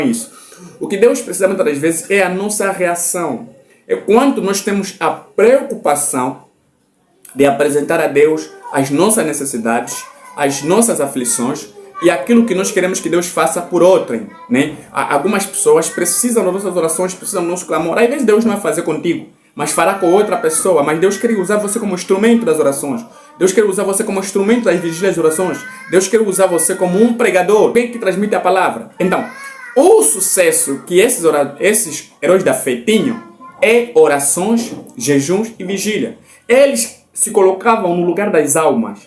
isso. O que Deus precisa muitas das vezes é a nossa reação. É quanto nós temos a preocupação de apresentar a Deus as nossas necessidades, as nossas aflições e aquilo que nós queremos que Deus faça por outrem, né? Algumas pessoas precisam das nossas orações, precisam do nosso clamor. Às vezes Deus não vai fazer contigo, mas fará com outra pessoa. Mas Deus quer usar você como instrumento das orações. Deus quer usar você como instrumento das vigílias de orações. Deus quer usar você como um pregador, alguém que transmite a palavra. Então, o sucesso que esses heróis da fé tinham é orações, jejuns e vigília. Eles se colocavam no lugar das almas.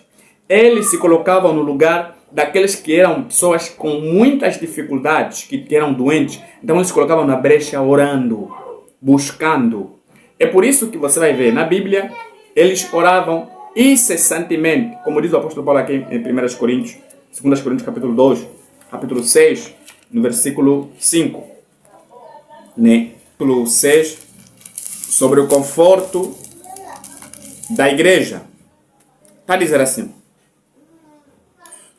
Eles se colocavam no lugar daqueles que eram pessoas com muitas dificuldades, que eram doentes. Então eles se colocavam na brecha orando, buscando. É por isso que você vai ver na Bíblia, eles oravam incessantemente, como diz o apóstolo Paulo aqui em 1 Coríntios, 2 Coríntios capítulo 2, capítulo 6, no versículo 5. Né? Capítulo 6, sobre o conforto da igreja. Está a dizer assim: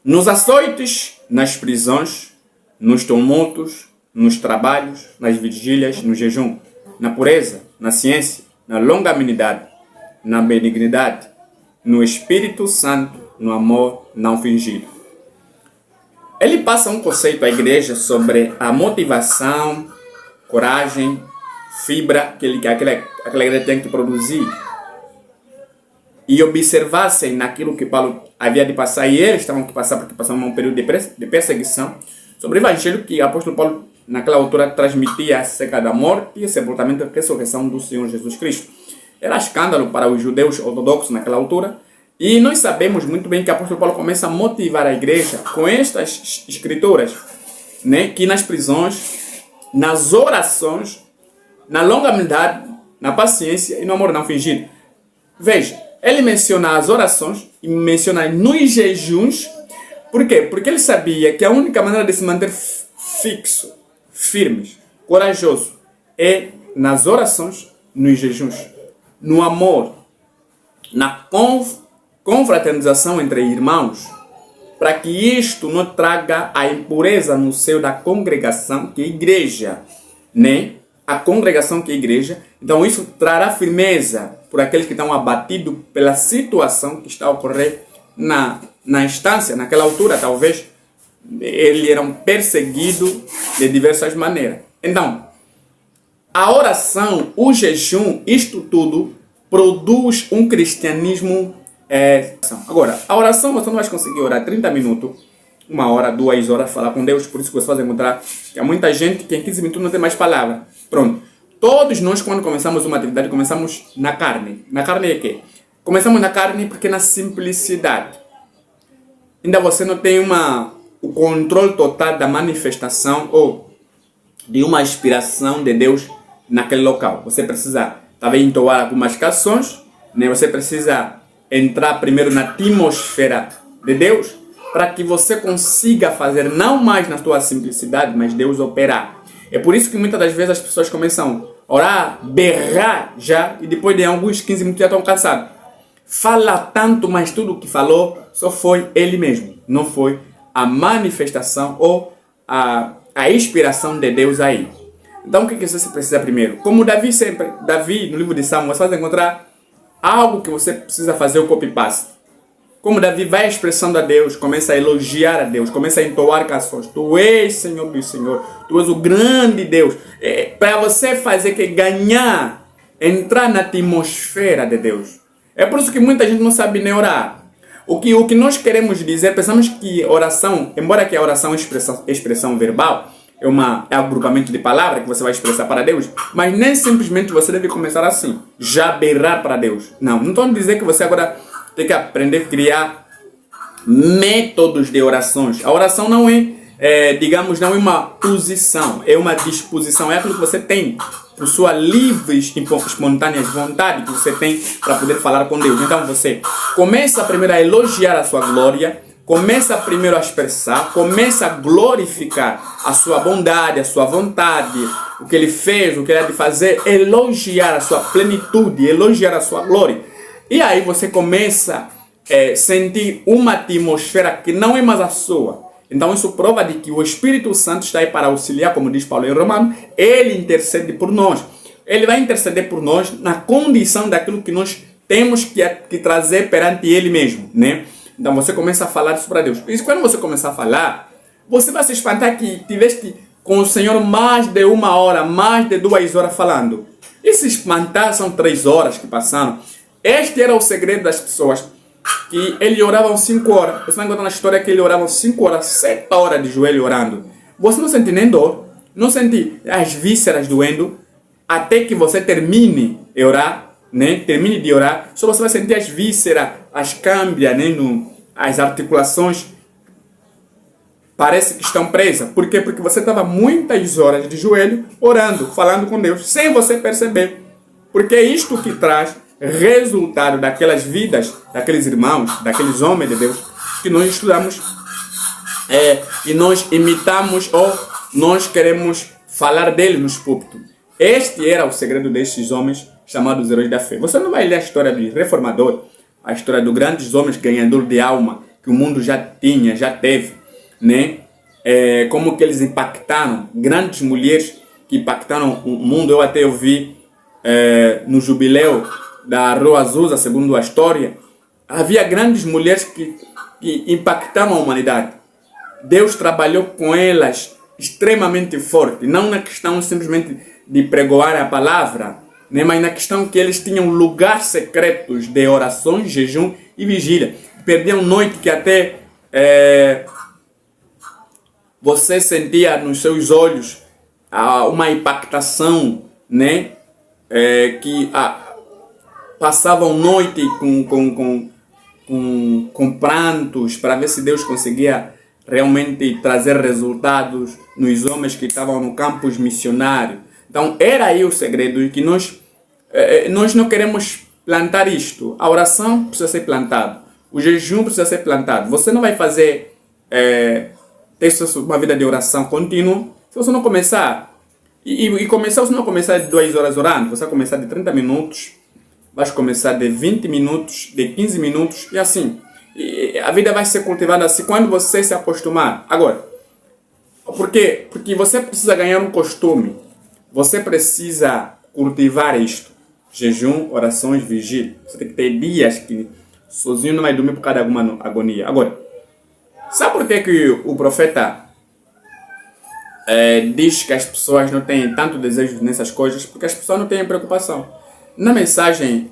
nos açoites, nas prisões, nos tumultos, nos trabalhos, nas vigílias, no jejum, na pureza, na ciência, na longanimidade, na benignidade, no Espírito Santo, no amor não fingido. Ele passa um conceito à igreja sobre a motivação, coragem, fibra que aquela igreja tem que produzir. E observassem naquilo que Paulo havia de passar, e eles estavam que passar, porque passavam um período de perseguição, sobre o evangelho que o apóstolo Paulo, naquela altura, transmitia acerca da morte e sepultamento e ressurreição do Senhor Jesus Cristo. Era escândalo para os judeus ortodoxos naquela altura, e nós sabemos muito bem que o apóstolo Paulo começa a motivar a igreja com estas escrituras, né, que nas prisões, nas orações, na longanimidade, na paciência e no amor não fingido. Veja, ele menciona as orações e menciona nos jejuns. Por quê? Porque ele sabia que a única maneira de se manter fixo, firmes, corajoso, é nas orações, nos jejuns, no amor, na confraternização entre irmãos, para que isto não traga a impureza no seio da congregação, que é a igreja, né? A congregação que é a igreja. Então isso trará firmeza por aqueles que estão abatidos pela situação que está a ocorrer na instância. Naquela altura, talvez, eles eram perseguidos de diversas maneiras. Então, a oração, o jejum, isto tudo produz um cristianismo. Agora, a oração você não vai conseguir orar 30 minutos, 1 hora, 2 horas, falar com Deus. Por isso que você vai encontrar que há muita gente que em 15 minutos não tem mais palavra. Pronto. Todos nós, quando começamos uma atividade, começamos na carne. Na carne é quê? Começamos na carne porque na simplicidade. Ainda você não tem o controle total da manifestação ou de uma inspiração de Deus naquele local. Você precisa, talvez, entoar algumas canções, né? Você precisa entrar primeiro na atmosfera de Deus para que você consiga fazer não mais na sua simplicidade, mas Deus operar. É por isso que muitas das vezes as pessoas começam a orar, berrar já, e depois de alguns 15 minutos já estão cansados. Fala tanto, mas tudo o que falou só foi ele mesmo. Não foi a manifestação ou a inspiração de Deus aí. Então o que você precisa primeiro? Como Davi sempre, no livro de Salmos, você vai encontrar algo que você precisa fazer o copy-paste. Como Davi vai expressando a Deus, começa a elogiar a Deus, começa a entoar canções. Tu és Senhor dos Senhores, Tu és o grande Deus. Para você fazer que ganhar, entrar na atmosfera de Deus. É por isso que muita gente não sabe nem orar. O que nós queremos dizer, pensamos que oração, embora que a oração é expressão verbal, é um agrupamento de palavras que você vai expressar para Deus, mas nem simplesmente você deve começar assim, já berrar para Deus. Não estou a dizer que você agora tem que aprender a criar métodos de orações. A oração não digamos, não é uma posição, é uma disposição, é aquilo que você tem, por sua livre, espontânea vontade que você tem para poder falar com Deus. Então você começa primeiro a elogiar a sua glória, começa primeiro a expressar, começa a glorificar a sua bondade, a sua vontade, o que Ele fez, o que Ele há de fazer, elogiar a sua plenitude, elogiar a sua glória. E aí você começa a sentir uma atmosfera que não é mais a sua, Então isso prova de que o Espírito Santo está aí para auxiliar, como diz Paulo em Romano, ele intercede por nós. Ele vai interceder por nós na condição daquilo que nós temos que trazer perante ele mesmo, né? Então você começa a falar isso para Deus. E quando você começar a falar, você vai se espantar que tiveste com o Senhor mais de 1 hora, mais de 2 horas falando. E se espantar, são 3 horas que passaram. Este era o segredo das pessoas, que ele orava 5 horas. Você vai encontrar na história que ele orava 5 horas, 7 horas de joelho orando. Você não sente nem dor, não sente as vísceras doendo, até que você termine de orar, né? Termine de orar, só você vai sentir as vísceras, as câmbias, né? As articulações parece que estão presas. Por quê? Porque você estava muitas horas de joelho orando, falando com Deus, sem você perceber. Porque é isto que traz resultado daquelas vidas, daqueles irmãos, daqueles homens de Deus, que nós estudamos e nós imitamos ou nós queremos falar dele nos púlpitos. Este era o segredo destes homens chamados heróis da fé. Você não vai ler a história do reformador, a história dos grandes homens ganhadores de alma que o mundo já tinha, já teve, né? Como que eles impactaram, grandes mulheres que impactaram o mundo. Eu até ouvi no jubileu da Rua Azusa, segundo a história, havia grandes mulheres que impactaram a humanidade. Deus trabalhou com elas extremamente forte, não na questão simplesmente de pregoar a palavra, né, mas na questão que eles tinham lugares secretos de orações, jejum e vigília. Perdiam noite que até você sentia nos seus olhos uma impactação, né, que passavam noite com prantos para ver se Deus conseguia realmente trazer resultados nos homens que estavam no campus missionário. Então era aí o segredo, e que nós não queremos plantar isto. A oração precisa ser plantada, o jejum precisa ser plantado. Você não vai fazer ter uma vida de oração contínua se você não começar. E começar, você não começar de 2 horas orando, você vai começar de 30 minutos, vai começar de 20 minutos, de 15 minutos e assim. E a vida vai ser cultivada assim quando você se acostumar. Agora, por quê? Porque você precisa ganhar um costume. Você precisa cultivar isto. Jejum, orações, vigília. Você tem que ter dias que sozinho não vai dormir por causa de alguma agonia. Agora, sabe por que o profeta diz que as pessoas não têm tanto desejo nessas coisas? Porque as pessoas não têm preocupação. Na mensagem